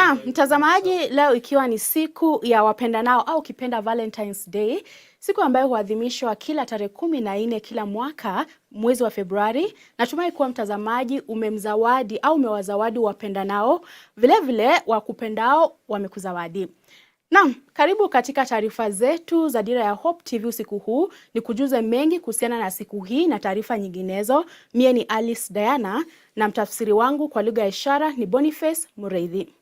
Na mtazamaji, leo ikiwa ni siku ya wapendanao au kipenda Valentine's Day, siku ambayo huadhimishwa kila tarehe 14 kila mwaka mwezi wa Februari. Natumai kuwa mtazamaji umemzawadi au umewazawadi wapendanao, vile wakupendao wamekuzawadi. Naam, karibu katika taarifa zetu za Dira ya Hope TV usiku huu. Ni kujuze mengi kuhusiana na siku hii na taarifa nyinginezo. Mie ni Alice Diana na mtafsiri wangu kwa lugha ya ishara ni Boniface Mureithi.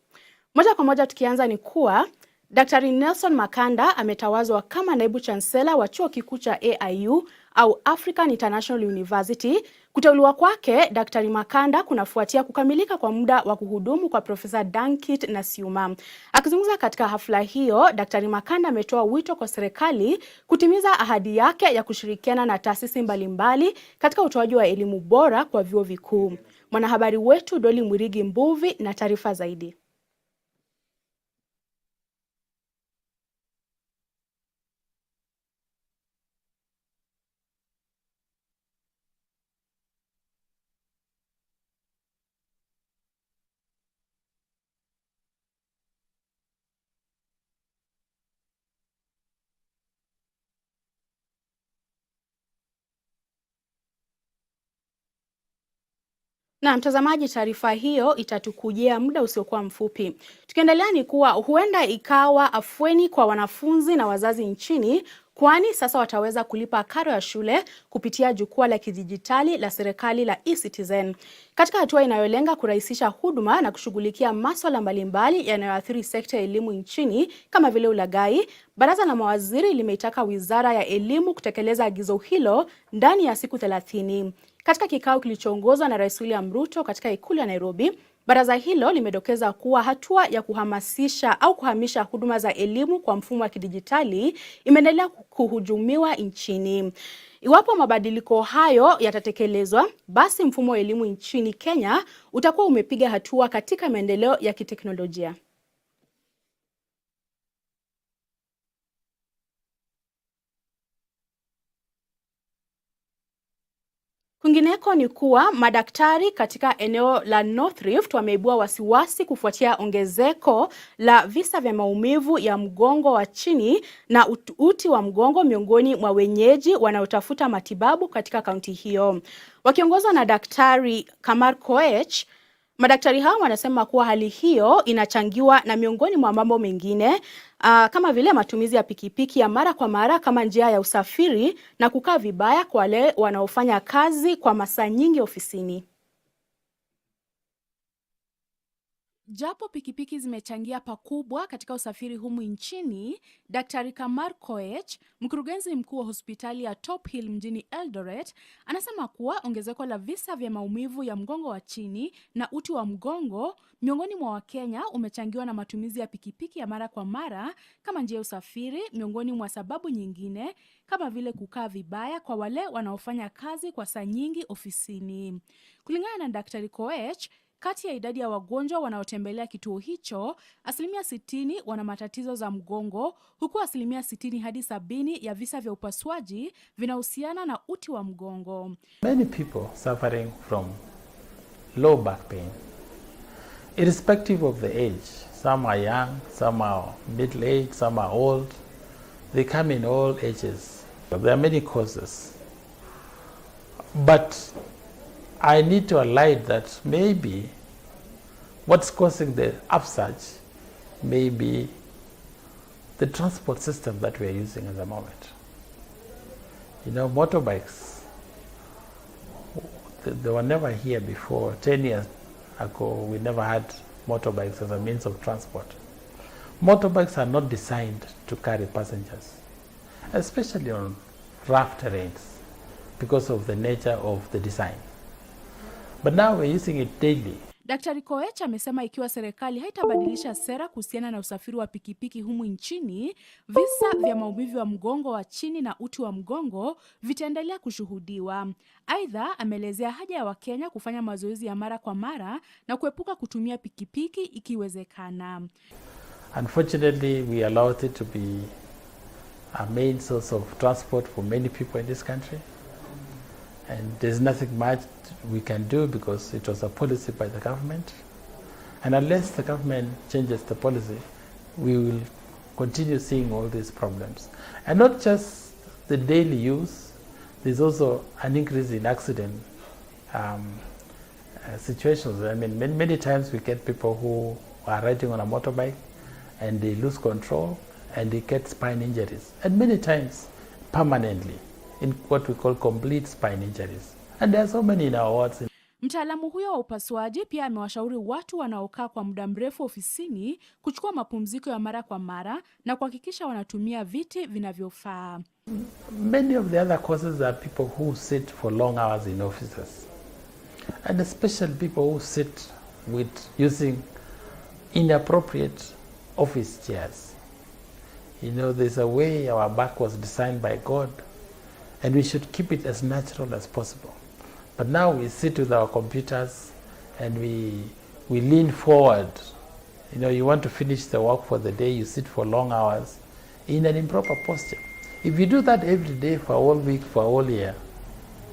Moja kwa moja tukianza ni kuwa Daktari Nelson Makanda ametawazwa kama naibu chancellor wa chuo kikuu cha AIU au African International University. Kuteuliwa kwake Daktari Makanda kunafuatia kukamilika kwa muda wa kuhudumu kwa Profesa Dankit Nasiuma. Akizungumza katika hafla hiyo, Daktari Makanda ametoa wito kwa serikali kutimiza ahadi yake ya kushirikiana na taasisi mbalimbali katika utoaji wa elimu bora kwa vyuo vikuu. Mwanahabari wetu Doli Mwirigi Mbuvi na taarifa zaidi. Na mtazamaji, taarifa hiyo itatukujia muda usiokuwa mfupi. Tukiendelea ni kuwa huenda ikawa afueni kwa wanafunzi na wazazi nchini, kwani sasa wataweza kulipa karo ya shule kupitia jukwaa la kidijitali la serikali la eCitizen. Katika hatua inayolenga kurahisisha huduma na kushughulikia masuala mbalimbali yanayoathiri sekta ya elimu nchini kama vile ulaghai, baraza la mawaziri limeitaka Wizara ya Elimu kutekeleza agizo hilo ndani ya siku 30. Katika kikao kilichoongozwa na Rais William Ruto katika ikulu ya Nairobi, baraza hilo limedokeza kuwa hatua ya kuhamasisha au kuhamisha huduma za elimu kwa mfumo wa kidijitali imeendelea kuhujumiwa nchini. Iwapo mabadiliko hayo yatatekelezwa, basi mfumo wa elimu nchini Kenya utakuwa umepiga hatua katika maendeleo ya kiteknolojia. Kwingineko ni kuwa madaktari katika eneo la North Rift wameibua wasiwasi kufuatia ongezeko la visa vya maumivu ya mgongo wa chini na uti wa mgongo miongoni mwa wenyeji wanaotafuta matibabu katika kaunti hiyo. Wakiongozwa na Daktari Kamar Koech, madaktari hao wanasema kuwa hali hiyo inachangiwa na miongoni mwa mambo mengine kama vile matumizi ya pikipiki ya mara kwa mara kama njia ya usafiri na kukaa vibaya kwa wale wanaofanya kazi kwa masaa nyingi ofisini. Japo pikipiki zimechangia pakubwa katika usafiri humu nchini, Daktari Kamar Koech, mkurugenzi mkuu wa hospitali ya Top Hill mjini Eldoret, anasema kuwa ongezeko la visa vya maumivu ya mgongo wa chini na uti wa mgongo miongoni mwa Wakenya umechangiwa na matumizi ya pikipiki ya mara kwa mara kama njia ya usafiri, miongoni mwa sababu nyingine kama vile kukaa vibaya kwa wale wanaofanya kazi kwa saa nyingi ofisini. Kulingana na Daktari Koech, kati ya idadi ya wagonjwa wanaotembelea kituo hicho, 60% wana matatizo za mgongo, huku 60% hadi 70% ya visa vya upasuaji vinahusiana na uti wa mgongo. Many people suffering from low back pain, irrespective of the age. Some are young, some are middle age, some are old. They come in all ages. There are many causes. But I need to highlight that maybe what's causing the upsurge may be the transport system that we are using at the moment. You know, motorbikes, they were never here before. 10 years ago, we never had motorbikes as a means of transport. Motorbikes are not designed to carry passengers, especially on rough terrains, because of the nature of the design. But now we're using it daily. Daktari Koech amesema ikiwa serikali haitabadilisha sera kuhusiana na usafiri wa pikipiki humu nchini, visa vya maumivu ya mgongo wa chini na uti wa mgongo vitaendelea kushuhudiwa. Aidha, ameelezea haja ya Wakenya kufanya mazoezi ya mara kwa mara na kuepuka kutumia pikipiki ikiwezekana. Unfortunately, we allowed it to be a main source of transport for many people in this country. And there's nothing much we can do because it was a policy by the government. And unless the government changes the policy, we will continue seeing all these problems. And not just the daily use, there's also an increase in accident situations. I mean, many times we get people who are riding on a motorbike and they lose control and they get spine injuries. And many times permanently in what we call complete spine injuries. And there are so many in our wards. Mtaalamu huyo wa upasuaji pia amewashauri watu wanaokaa kwa muda mrefu ofisini kuchukua mapumziko ya mara kwa mara na kuhakikisha wanatumia viti vinavyofaa. Many of the other causes are people who sit for long hours in offices. And especially people who sit with using inappropriate office chairs. You know, there's a way our back was designed by God, and we should keep it as natural as possible. But now we sit with our computers and we lean forward. You know, you want to finish the work for the day, you sit for long hours in an improper posture. If you do that every day for a whole week, for a whole year,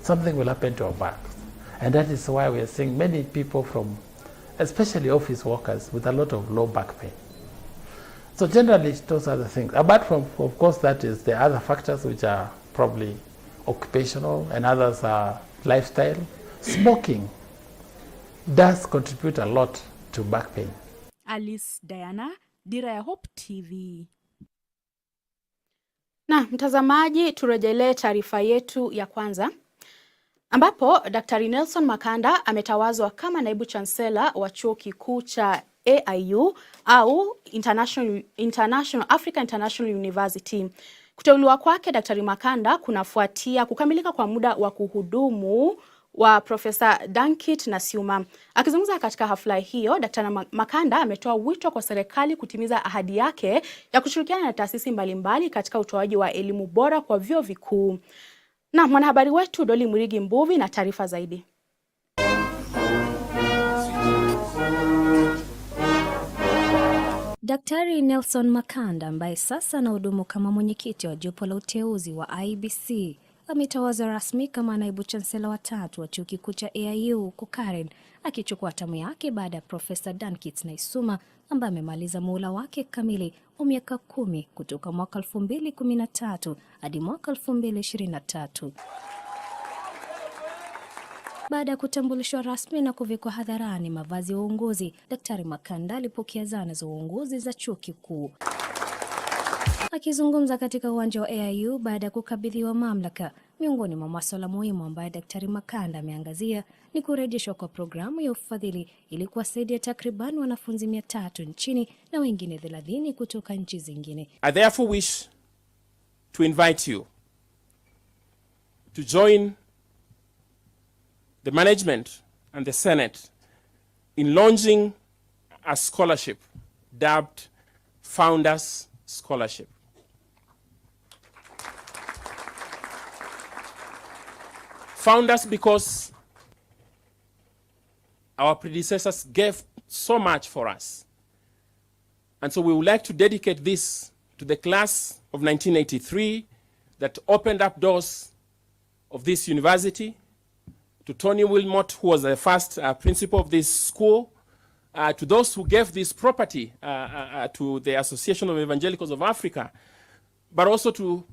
something will happen to our backs. And that is why we are seeing many people from, especially office workers, with a lot of low back pain. So generally, those are the things. Apart from, of course, that is the other factors which are probably occupational and others are lifestyle. Smoking does contribute a lot to back pain. Alice Diana, Dira ya Hope TV. Na mtazamaji, turejelee taarifa yetu ya kwanza, ambapo Daktari Nelson Makanda ametawazwa kama naibu chancellor wa chuo kikuu cha AIU au Africa International University. Kuteuliwa kwake Daktari Makanda kunafuatia kukamilika kwa muda wa kuhudumu wa Profesa Dankit Nasiuma. Akizungumza katika hafla hiyo, Daktari Makanda ametoa wito kwa serikali kutimiza ahadi yake ya kushirikiana na taasisi mbalimbali katika utoaji wa elimu bora kwa vyuo vikuu. Na mwanahabari wetu Doli Murigi Mbuvi na taarifa zaidi. Daktari Nelson Makanda ambaye sasa anahudumu kama mwenyekiti wa jopo la uteuzi wa IEBC ametawazwa rasmi kama naibu chancellor wa 3 wa chuo kikuu cha AIU Karen, akichukua hatamu yake baada ya Profesa Dankit Nasiuma ambaye amemaliza muhula wake kamili wa miaka 10 kutoka mwaka 2013 hadi mwaka 2023. Baada ya kutambulishwa rasmi na kuvikwa hadharani mavazi ya uongozi, Daktari Makanda alipokea zana za uongozi za chuo kikuu. Akizungumza katika uwanja wa AIU baada ya kukabidhiwa mamlaka, miongoni mwa masuala muhimu ambayo Daktari Makanda ameangazia ni kurejeshwa kwa programu ya ufadhili ili kuwasaidia takriban wanafunzi 300 nchini na wengine 30 kutoka nchi zingine. I therefore wish to invite you to join the management and the Senate in launching a scholarship dubbed Founders Scholarship. Founders because our predecessors gave so much for us. And so we would like to dedicate this to the class of 1983 that opened up doors of this university, to Tony Wilmot, who was the first principal of this school, to those who gave this property to the Association of Evangelicals of Africa, but also to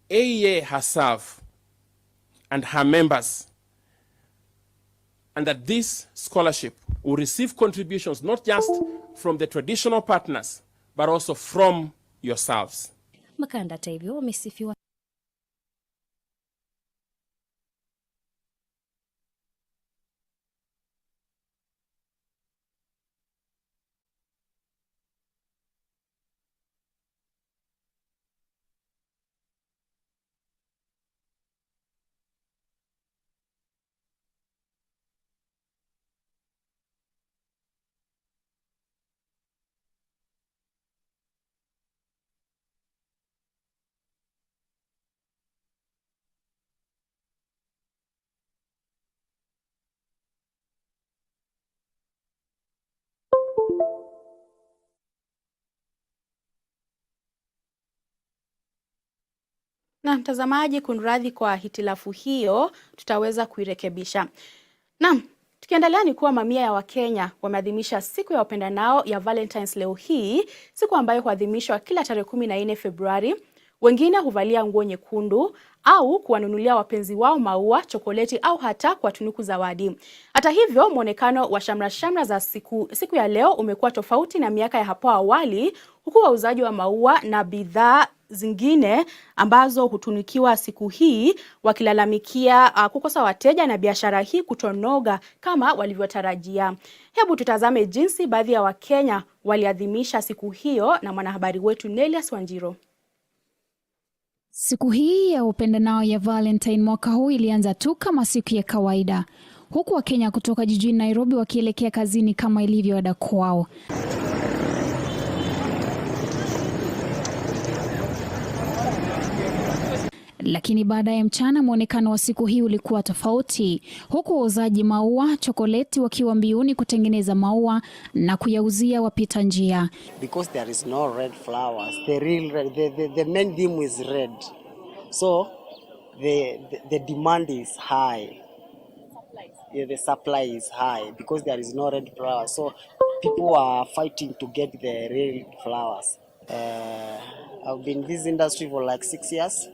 AEA herself and her members, and that this scholarship will receive contributions not just from the traditional partners, but also from yourselves. Makanda hata hivyo wamesifiwa Na mtazamaji, kunradhi kwa hitilafu hiyo, tutaweza kuirekebisha. Naam, Tukiendelea ni kuwa mamia ya Wakenya wameadhimisha siku ya wapendanao ya Valentine's leo hii, siku ambayo huadhimishwa kila tarehe 14 Februari. Wengine huvalia nguo nyekundu au kuwanunulia wapenzi wao maua, chokoleti au hata kuwatunuku zawadi. Hata hivyo, muonekano wa shamra-shamra za siku ya leo umekuwa tofauti na miaka ya hapo awali, huku wauzaji wa maua na bidhaa zingine ambazo hutunikiwa siku hii wakilalamikia kukosa wateja na biashara hii kutonoga kama walivyotarajia. Hebu tutazame jinsi baadhi ya Wakenya waliadhimisha siku hiyo na mwanahabari wetu Nelias Wanjiro. Siku hii ya upendanao ya Valentine mwaka huu ilianza tu kama siku ya kawaida, huku Wakenya kutoka jijini Nairobi wakielekea kazini kama ilivyo ada kwao. Lakini baada ya mchana muonekano wa siku hii ulikuwa tofauti, huku wauzaji maua, chokoleti wakiwa mbiuni kutengeneza maua na kuyauzia wapita njia. Because there is no red flowers, the main theme is red, so the demand is high. Yeah, the supply is high because there is no red flowers, so people are fighting to get the red flowers. I've been in this industry for like 6 years.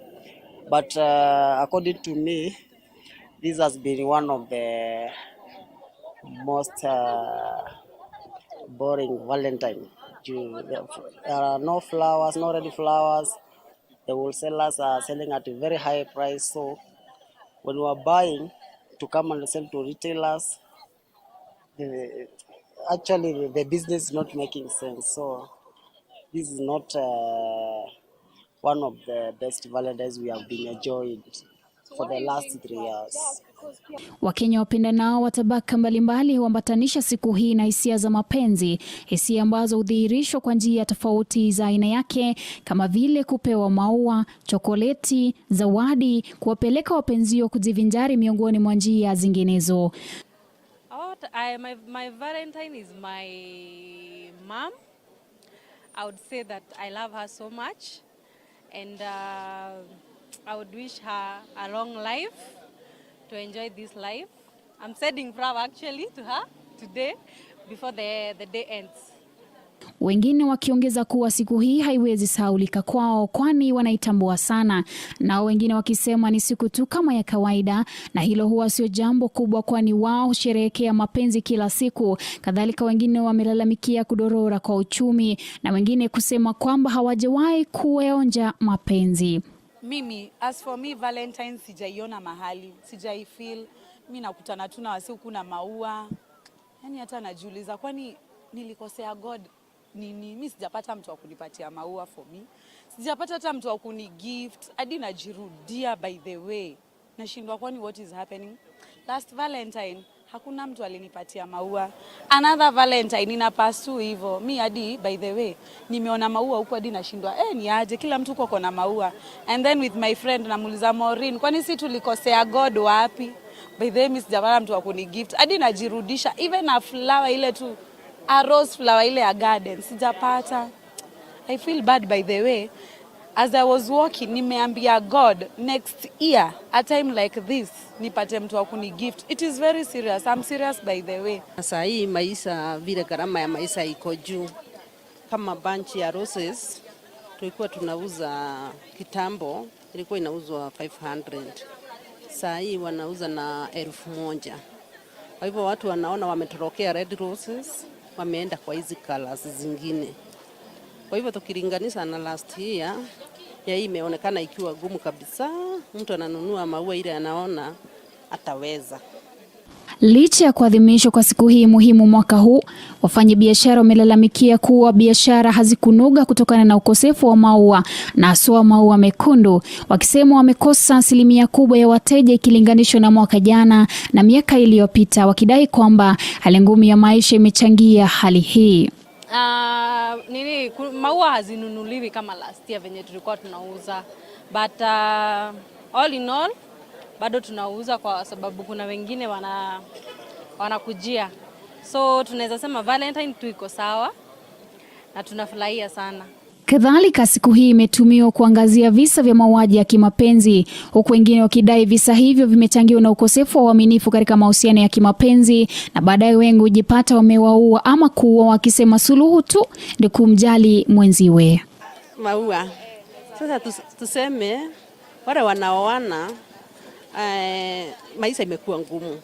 But according to me, this has been one of the most boring Valentine. There are no flowers, no ready flowers. The wholesalers are selling at a very high price. So when we are buying to come and sell to retailers, actually the business is not making sense. So this is not one of the best Valentines we have been enjoying for the last 3 years. Wakenya wapendanao wa tabaka mbalimbali huambatanisha siku hii na hisia za mapenzi, hisia ambazo hudhihirishwa kwa njia tofauti za aina yake, kama vile kupewa maua, chokoleti, zawadi, kuwapeleka wapenzio kujivinjari miongoni mwa njia zinginezo. My Valentine is my mom. I would say that I love her so much. And I would wish her a long life, to enjoy this life. I'm sending flower actually to her today before the day ends. Wengine wakiongeza kuwa siku hii haiwezi sahaulika kwao kwani wanaitambua sana, na wengine wakisema ni siku tu kama ya kawaida na hilo huwa sio jambo kubwa kwani wao husherehekea mapenzi kila siku. Kadhalika wengine wamelalamikia kudorora kwa uchumi na wengine kusema kwamba hawajawahi kuonja mapenzi. Mimi, as for me, Valentine sijaiona mahali, sijaifeel. Mimi nakutana tu na wasi kuna maua. Yaani hata najiuliza kwani nilikosea God nini? Mimi sijapata mtu wa kunipatia maua for me. Sijapata hata mtu wa kuni gift. Hadi najirudia by the way. Nashindwa kwani what is happening? Last Valentine hakuna mtu alinipatia maua. Another Valentine inapasu hivyo. Mimi hadi by the way nimeona maua huko hadi nashindwa ni aje kila mtu uko na maua. And then with my friend namuuliza Maureen, kwani si tulikosea God wapi? By the way mimi sijapata mtu wa kuni gift. Hadi najirudisha even a flower ile tu, a rose flower ile ya garden sijapata. I feel bad by the way. As I was walking, nimeambia God, next year, a time like this, nipate mtu wa kuni gift. It is very serious. I'm serious by the way. Sasa hii maisha, vile gharama ya maisha iko juu. Kama bunch ya roses, tulikuwa tunauza kitambo, ilikuwa inauzwa 500. Sasa hii wanauza na 1000. Kwa hivyo watu wanaona wametorokea red roses, wameenda kwa hizi colors zingine. Kwa hivyo tukilinganisha na last year, ya hii imeonekana ikiwa gumu kabisa. Mtu ananunua maua ile anaona ataweza. Licha ya kuadhimishwa kwa siku hii muhimu mwaka huu, wafanyabiashara wamelalamikia kuwa biashara hazikunuga kutokana na ukosefu wa maua na haswa maua mekundu, wakisema wamekosa asilimia kubwa ya wateja ikilinganishwa na mwaka jana na miaka iliyopita, wakidai kwamba hali ngumu ya maisha imechangia hali hii. Maua hazinunuliwi kama last year venye tulikuwa tunauza, but all in all bado tunauza kwa sababu kuna wengine wanakujia, so tunaweza sema Valentine tu iko sawa na tunafurahia sana. Kadhalika, siku hii imetumiwa kuangazia visa vya mauaji ya kimapenzi, huku wengine wakidai visa hivyo vimechangiwa na ukosefu wa uaminifu katika mahusiano ya kimapenzi, na baadaye wengi hujipata wamewaua ama kuua wakisema suluhu tu ndio kumjali mwenziwe. Maua. Sasa tuseme wale wanaoana maisha imekuwa ngumu.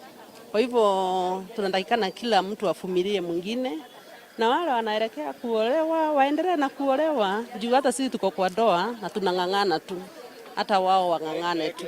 Kwa hivyo tunatakikana kila mtu avumilie mwingine, na wale wanaelekea kuolewa waendelee na kuolewa, juu hata sisi tuko kwa ndoa na tunang'ang'ana tu, hata wao wang'ang'ane tu.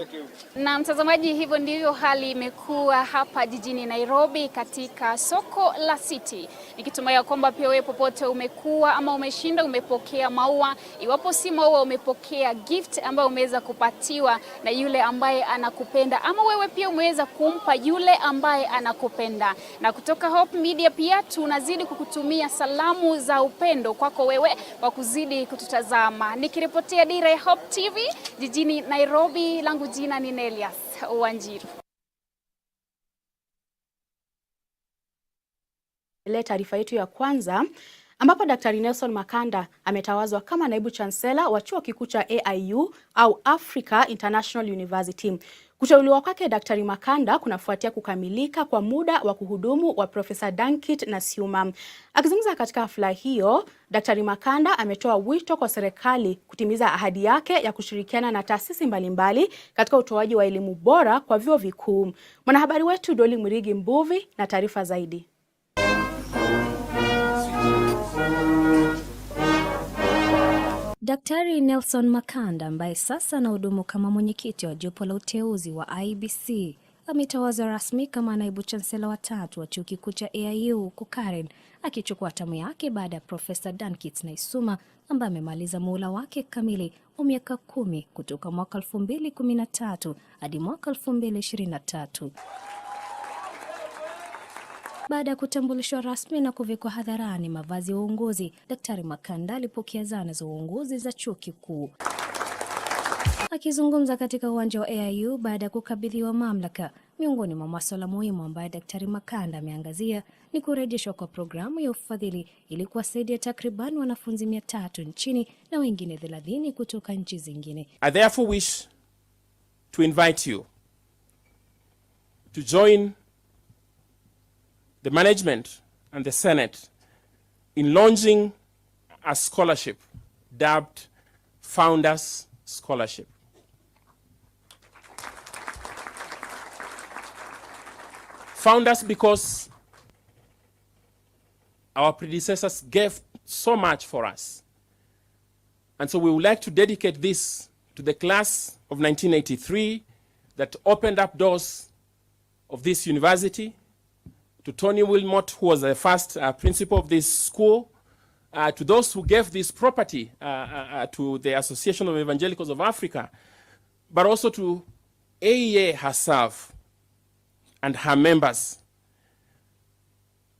Na mtazamaji, hivyo ndivyo hali imekuwa hapa jijini Nairobi katika soko la City. Nikitumai kwamba pia wewe popote umekuwa ama umeshinda umepokea maua. Iwapo si maua, umepokea gift ambayo umeweza kupatiwa na yule ambaye anakupenda, ama wewe pia umeweza kumpa yule ambaye anakupenda. Na kutoka Hope Media pia tunazidi kukutumia salamu za upendo kwako wewe wa kuzidi kututazama. Nikiripotia Dira ya Hope TV jijini Nairobi, langu jina ni Elias Wanjiru. Ile taarifa yetu ya kwanza, ambapo Daktari Nelson Makanda ametawazwa kama naibu chancellor wa chuo kikuu cha AIU au Africa International University. Kuteuliwa kwake Daktari Makanda kunafuatia kukamilika kwa muda wa kuhudumu wa Profesa Dankit Nasiuma. Akizungumza katika hafla hiyo, Daktari Makanda ametoa wito kwa serikali kutimiza ahadi yake ya kushirikiana na taasisi mbalimbali katika utoaji wa elimu bora kwa vyuo vikuu. Mwanahabari wetu Doli Murigi Mbuvi na taarifa zaidi. Daktari Nelson Makanda ambaye sasa anahudumu kama mwenyekiti wa jopo la uteuzi wa IEBC ametawazwa rasmi kama naibu chancellor wa 3 wa chuo kikuu cha AIU huko Karen, akichukua hatamu yake baada ya Profesa Dankit Nasiuma ambaye amemaliza muhula wake kamili wa miaka 10 kutoka mwaka 2013 hadi mwaka 2023. Baada ya kutambulishwa rasmi na kuvikwa hadharani mavazi ya uongozi, Daktari Makanda alipokea zana za uongozi za chuo kikuu. Akizungumza katika uwanja wa AIU baada ya kukabidhiwa mamlaka, miongoni mwa masuala muhimu ambayo Daktari Makanda ameangazia ni kurejeshwa kwa programu ya ufadhili ili kuwasaidia takriban wanafunzi 300 nchini na wengine 30 kutoka nchi zingine. I therefore wish to invite you to join the management and the Senate in launching a scholarship dubbed Founders Scholarship. Founders because our predecessors gave so much for us. And so we would like to dedicate this to the class of 1983 that opened up doors of this university, to Tony Wilmot, who was the first principal of this school, to those who gave this property to the Association of Evangelicals of Africa, but also to AEA herself and her members,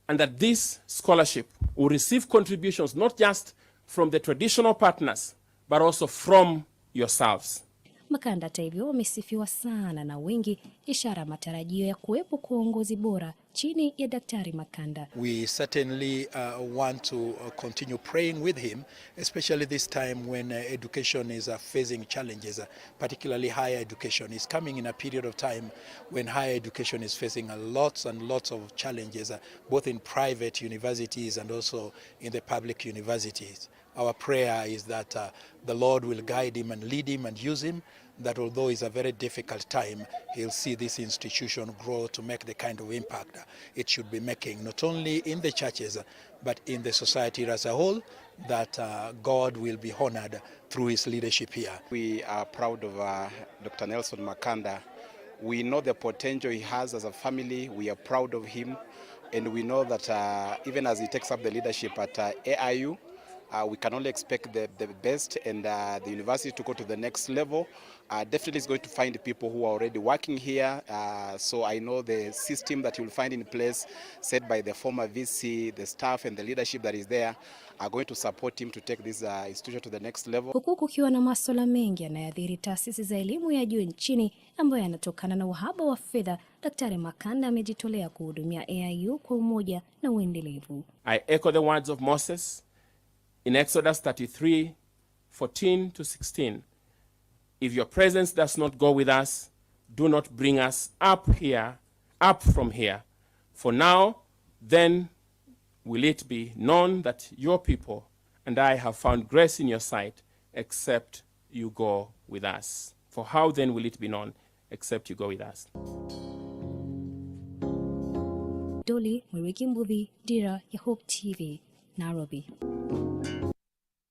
and that this scholarship will receive contributions not just from the traditional partners, but also from yourselves. Makanda hata hivyo wamesifiwa sana na wengi, ishara matarajio ya kuwepo kwa uongozi bora chini ya Daktari Makanda. We certainly want to continue praying with him, especially this time when education is facing challenges, particularly higher education is coming in a period of time when higher education is facing lots and lots of challenges, both in private universities and also in the public universities. Our prayer is that the Lord will guide him and lead him and use him, that although it's a very difficult time, he'll see this institution grow to make the kind of impact it should be making, not only in the churches, but in the society as a whole, that God will be honored through his leadership here. We are proud of Dr. Nelson Makanda. We know the potential he has as a family. We are proud of him. And we know that even as he takes up the leadership at AIU, we can only expect the best, and the university to go to the next level. Definitely is going to find people who are already working here. So I know the system that you will find in place set by the former VC, the staff and the leadership that is there are going to support him to take this institution to the next level. Huku kukiwa na masuala mengi yanayodhiri taasisi za elimu ya juu nchini ambayo yanatokana na uhaba wa fedha, Daktari Makanda amejitolea kuhudumia AIU kwa umoja na uendelevu. I echo the words of Moses in Exodus 33, 14 to 16. If your presence does not go with us, do not bring us up from here. For now, then will it be known that your people and I have found grace in your sight, except you go with us. For how then will it be known, except you go with us? Dolly Mwiki Mbuvi, Dira ya Hope TV, Nairobi.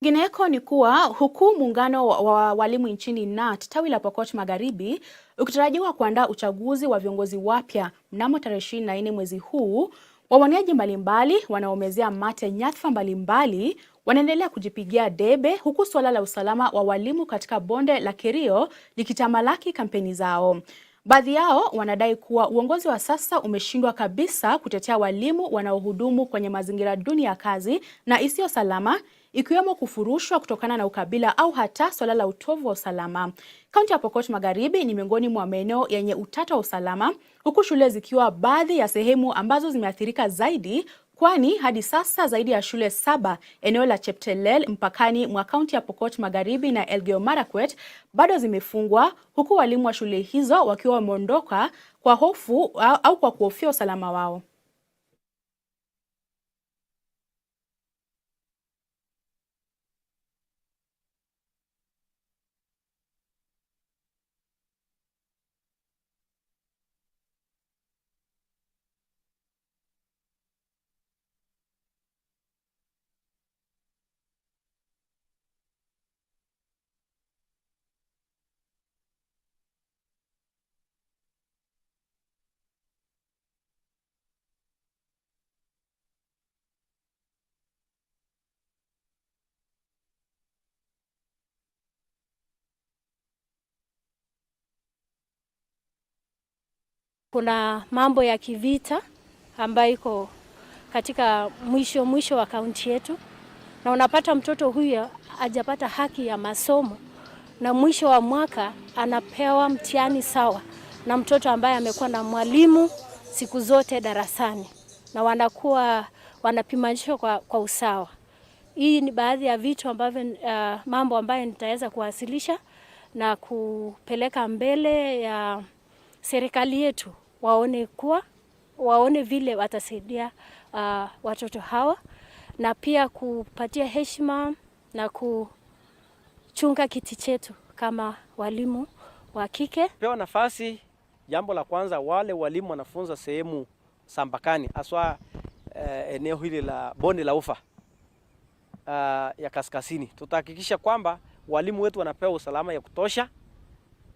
Gineko ni kuwa huku muungano wa walimu nchini KNUT tawi la Pokot Magharibi ukitarajiwa kuandaa uchaguzi wa viongozi wapya mnamo tarehe 24 mwezi huu, wawaniaji mbalimbali wanaomezea mate nyadhifa mbalimbali wanaendelea kujipigia debe, huku suala la usalama wa walimu katika bonde la Kerio likitamalaki kampeni zao. Baadhi yao wanadai kuwa uongozi wa sasa umeshindwa kabisa kutetea walimu wanaohudumu kwenye mazingira duni ya kazi na isiyo salama, ikiwemo kufurushwa kutokana na ukabila au hata swala la utovu wa usalama. Kaunti ya Pokot Magharibi ni miongoni mwa maeneo yenye utata wa usalama, huku shule zikiwa baadhi ya sehemu ambazo zimeathirika zaidi, kwani hadi sasa zaidi ya shule 7 eneo la Cheptelel mpakani mwa kaunti ya Pokot Magharibi na Elgeyo Marakwet bado zimefungwa, huku walimu wa shule hizo wakiwa wameondoka kwa hofu au kwa kuhofia usalama wao. Kuna mambo ya kivita ambayo iko katika mwisho wa kaunti yetu, na unapata mtoto huyo hajapata haki ya masomo, na mwisho wa mwaka anapewa mtihani sawa na mtoto ambaye amekuwa na mwalimu siku zote darasani, na wanapimanishwa kwa usawa. Hii ni baadhi ya vitu ambavyo mambo ambayo nitaweza kuwasilisha na kupeleka mbele ya serikali yetu, waone vile watasaidia watoto hawa, na pia kupatia heshima na kuchunga kiti chetu kama walimu wa kike. Pewa nafasi, jambo la kwanza, wale walimu wanafunza sehemu sambakani, aswa eneo hili la bonde la ufa ya kaskazini. Tutahakikisha kwamba walimu wetu wanapewa usalama ya kutosha,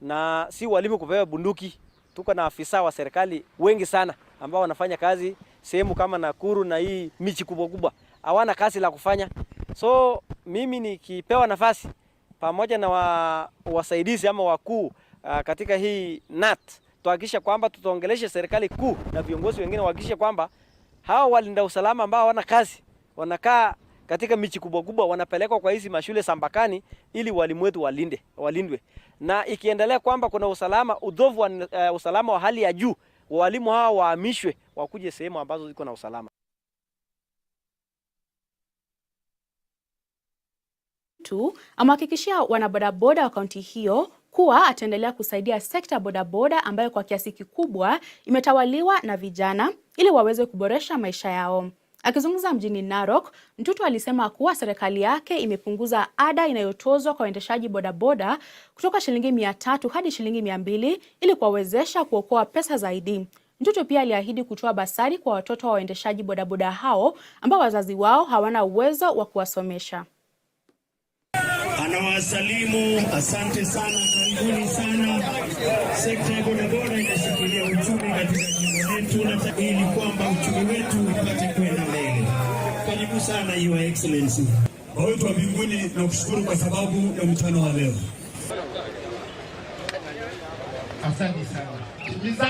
na si walimu kupewa bunduki. Tuko na afisa wa serikali wengi sana ambao wanafanya kazi sehemu kama Nakuru na hii michi kubwa kubwa, hawana kazi la kufanya. So mimi nikipewa nafasi pamoja na wasaidizi ama wakuu katika hii KNUT, tuhakikisha kwamba tutaongelesha serikali kuu na viongozi wengine, wahakikisha kwamba hao walinda usalama ambao hawana kazi wanakaa katika michi kubwa kubwa wanapelekwa kwa hizi mashule sambakani ili walimu wetu walindwe. Na ikiendelea kwamba kuna udhofu wa usalama wa hali ya juu, walimu hawa wahamishwe wakuje sehemu ambazo ziko na usalama. Amehakikishia wanabodaboda wa kaunti hiyo kuwa ataendelea kusaidia sekta bodaboda ambayo kwa kiasi kikubwa imetawaliwa na vijana ili waweze kuboresha maisha yao. Akizungumza mjini Narok, Ntutu alisema kuwa serikali yake imepunguza ada inayotozwa kwa waendeshaji bodaboda kutoka shilingi 300 hadi shilingi 200 ili kuwawezesha kuokoa pesa zaidi. Ntutu pia aliahidi kutoa basari kwa watoto wa waendeshaji bodaboda hao ambao wazazi wao hawana uwezo wa kuwasomesha. Anawasalimu, asante sana, karibuni sana. Sekta ya bodaboda inashikilia uchumi katika jimbo letu na ili kwamba uchumi wetu upate kwenda mbele. Karibu sana Your Excellency. Baba wetu wa mbinguni, nakushukuru kwa sababu ya mkutano wa leo. Asante sana. Timiza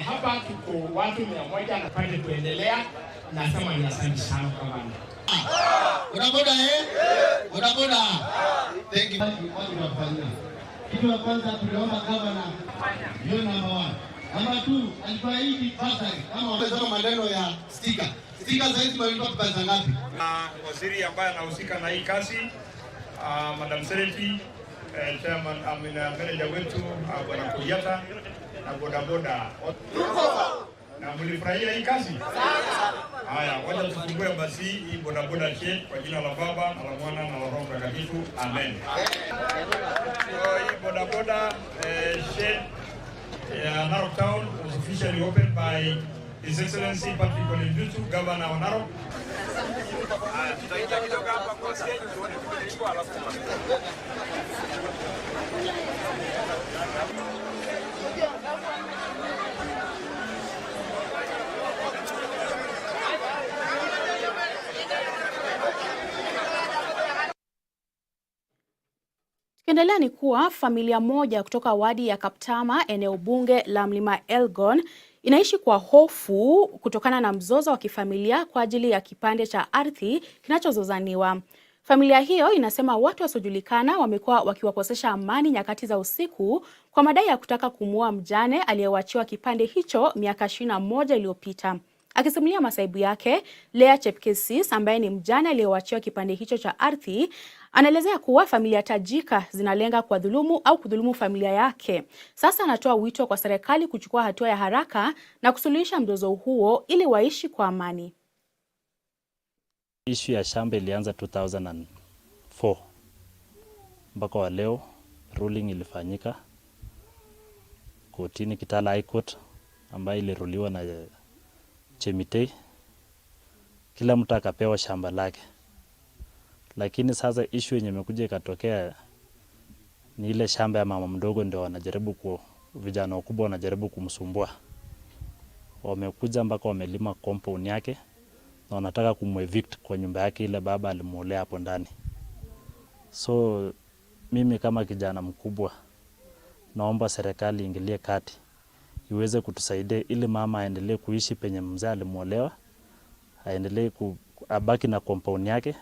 hapa tuko watu 100 na pande kuendelea, nasema ni asante sana kwa bana. Bodaboda bodaboda. Thank you. Kitu ya kwanza tuliomba gavana hiyo number 1. Number 2 alifaidi basari kama wamesema maneno ya sticker. Sticker zaidi malipo pesa ngapi? Waziri ambaye anahusika na hii kazi Madam Secretary, Chairman, manager wetu Bwana Kuyata na bodaboda. Na mlifurahia hii kazi? Haya, wacha tufungue basi hii bodaboda shed kwa jina la Baba na la Mwana na la Roho Mtakatifu. Amen. So hii bodaboda shed Narok Town was officially opened by His Excellency Patrick Ole Ntutu, Governor of Narok. Tukiendelea ni kuwa familia moja kutoka wadi ya Kaptama, eneo bunge la Mlima Elgon, inaishi kwa hofu kutokana na mzozo wa kifamilia kwa ajili ya kipande cha ardhi kinachozozaniwa. Familia hiyo inasema watu wasiojulikana wamekuwa wakiwakosesha amani nyakati za usiku kwa madai ya kutaka kumuua mjane aliyewachiwa kipande hicho miaka 21 iliyopita. Akisimulia masaibu yake, Lea Chepkesis ambaye ni mjane aliyewachiwa kipande hicho cha ardhi anaelezea kuwa familia tajika zinalenga kwa dhulumu au kudhulumu familia yake. Sasa anatoa wito kwa serikali kuchukua hatua ya haraka na kusuluhisha mzozo huo ili waishi kwa amani. Issue ya shamba ilianza 2004 mpaka wa leo. Ruling ilifanyika kotini Kitale High Court ambayo iliruliwa na Chemitei. Kila mtu akapewa shamba lake. Lakini sasa issue yenye imekuja ikatokea ni ile shamba ya mama mdogo ndio wanajaribu vijana wakubwa wanajaribu kumsumbua. Wamekuja mpaka wamelima compound yake na wanataka kumevict kwa nyumba yake ile baba alimuolea hapo ndani. So mimi kama kijana mkubwa naomba serikali ingilie kati iweze kutusaidia ili mama aendelee kuishi penye mzee alimuolewa, aendelee abaki na compound yake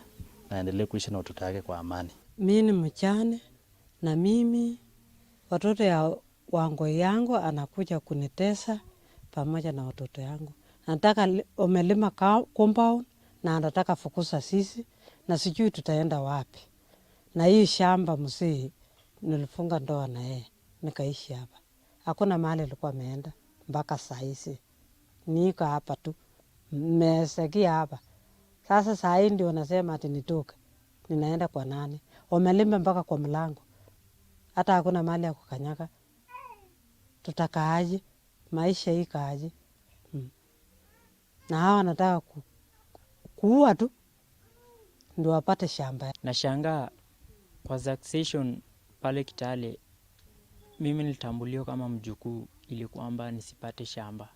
na aendelee kuishi na watoto wake kwa amani. Mimi ni mchane na mimi watoto ya wango yangu anakuja kunitesa pamoja na watoto yangu. Nataka umelima compound na anataka fukuza sisi na sijui tutaenda wapi. Na hii shamba mzee nilifunga ndoa na yeye nikaishi hapa. Hakuna mahali alikuwa ameenda mpaka saa hizi. Niko hapa tu. Mmesekia hapa. Sasa saa hii ndio nasema ati nitoke. Ninaenda kwa nani? Wamelima mpaka kwa mlango. Hata hakuna mahali ya kukanyaga. Tutakaaje? Maisha hii kaaje? Na hawa wanataka kuua tu ndio wapate shamba. Nashangaa kwa succession pale Kitale, mimi nilitambuliwa kama mjukuu ili kwamba nisipate shamba.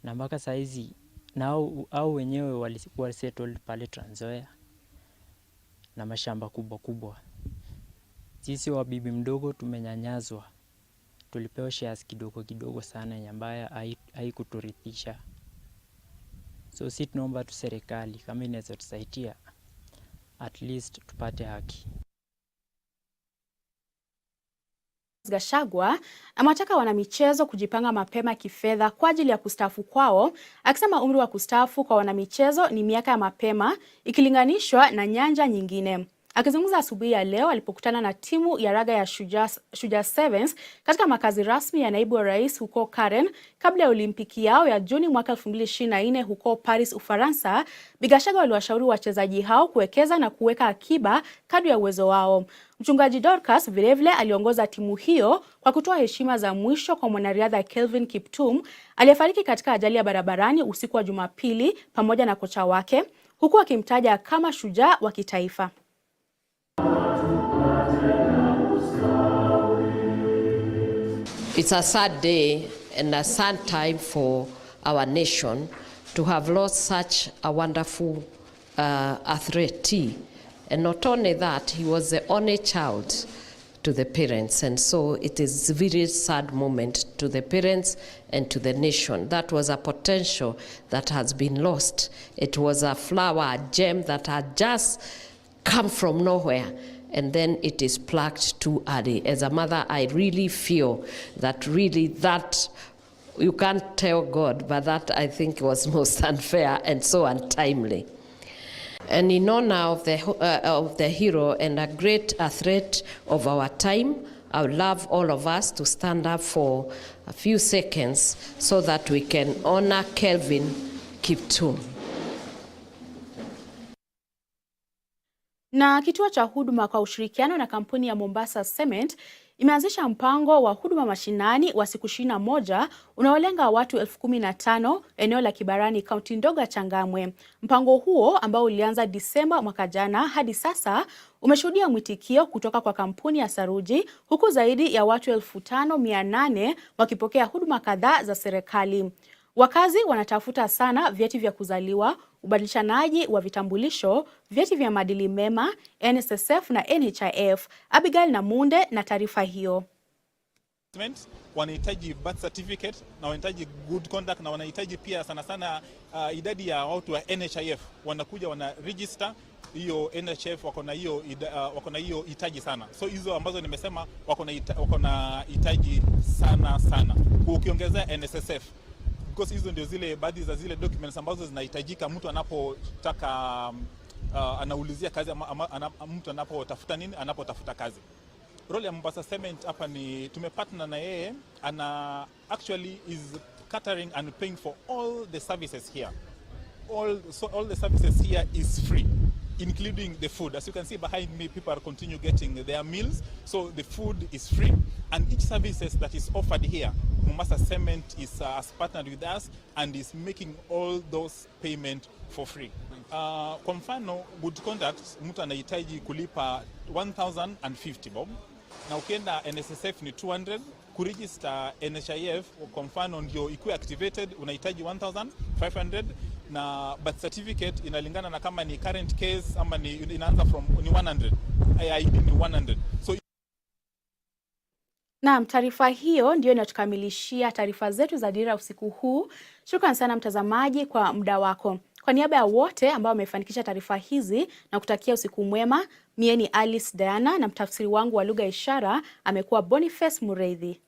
Na mpaka saizi nao au wenyewe walikuwa settled pale Trans Nzoia na mashamba kubwa kubwa. Sisi wa bibi mdogo tumenyanyazwa. Tulipewa shares kidogo kidogo sana ambayo haikuturithisha. So sisi tunaomba tu serikali kama inaweza tusaidia at least tupate haki. Gachagua amewataka wanamichezo kujipanga mapema kifedha kwa ajili ya kustaafu kwao, akisema umri wa kustaafu kwa wanamichezo ni miaka ya mapema ikilinganishwa na nyanja nyingine. Akizungumza asubuhi ya leo alipokutana na timu ya raga ya Shujaa Sevens katika makazi rasmi ya naibu wa rais huko Karen kabla ya Olimpiki yao ya Juni mwaka 2024 huko Paris, Ufaransa, Gachagua waliwashauri wachezaji hao kuwekeza na kuweka akiba kadri ya uwezo wao. Mchungaji Dorcas vilevile aliongoza timu hiyo kwa kutoa heshima za mwisho kwa mwanariadha Kelvin Kiptum aliyefariki katika ajali ya barabarani usiku wa Jumapili pamoja na kocha wake, huku akimtaja kama shujaa wa kitaifa. It's a sad day and a sad time for our nation to have lost such a wonderful athlete. And not only that, he was the only child to the parents. And so it is a very sad moment to the parents and to the nation. That was a potential that has been lost. It was a flower, a gem that had just come from nowhere. And then it is plucked too early. As a mother, I really feel that you can't tell God, but that I think was most unfair and so untimely. And in honor of the hero and a great athlete of our time, I would love all of us to stand up for a few seconds so that we can honor Kelvin Kiptum. Na kituo cha huduma kwa ushirikiano na kampuni ya Mombasa Cement imeanzisha mpango wa huduma mashinani wa siku 21 unaolenga watu 15,000 eneo la Kibarani, kaunti ndogo ya Changamwe. Mpango huo ambao ulianza Disemba mwaka jana hadi sasa umeshuhudia mwitikio kutoka kwa kampuni ya saruji, huku zaidi ya watu 5,800 wakipokea huduma kadhaa za serikali. Wakazi wanatafuta sana vyeti vya kuzaliwa, ubadilishanaji wa vitambulisho, vyeti vya maadili mema, NSSF na NHIF. Abigail Namunde na taarifa hiyo. Wanahitaji birth certificate na wanahitaji good conduct na wanahitaji pia sana sana idadi ya watu wa NHIF wanakuja wana register hiyo NHIF, wako na hiyo hitaji sana. So hizo ambazo nimesema wako na hitaji sana. Ukiongezea NSSF, because hizo ndio zile baadhi za zile documents ambazo zinahitajika mtu anapotaka anaulizia kazi mtu anapotafuta nini, anapotafuta kazi. Role ya Mombasa Cement hapa ni tumepartner na yeye, ana actually is catering and paying for all the services here. All the services here is free, including the food. As you can see behind me, people are continue getting their meals, so the food is free. And each services that is offered here, Mombasa Cement is partnered with us and is making all those payment for free. Kwa mfano, good conduct, mtu anahitaji kulipa 1,050 bob, na ukienda NSSF ni 200, kuregister NHIF kwa mfano ndio ikuwe activated unahitaji 1,500, na birth certificate inalingana na kama ni current case ama inaanza from 100, ID ni 100. So Naam, taarifa hiyo ndio inatukamilishia taarifa zetu za Dira usiku huu. Shukrani sana mtazamaji kwa muda wako. Kwa niaba ya wote ambao wamefanikisha taarifa hizi na kutakia usiku mwema, mie ni Alice Diana na mtafsiri wangu wa lugha ishara amekuwa Boniface Mureithi.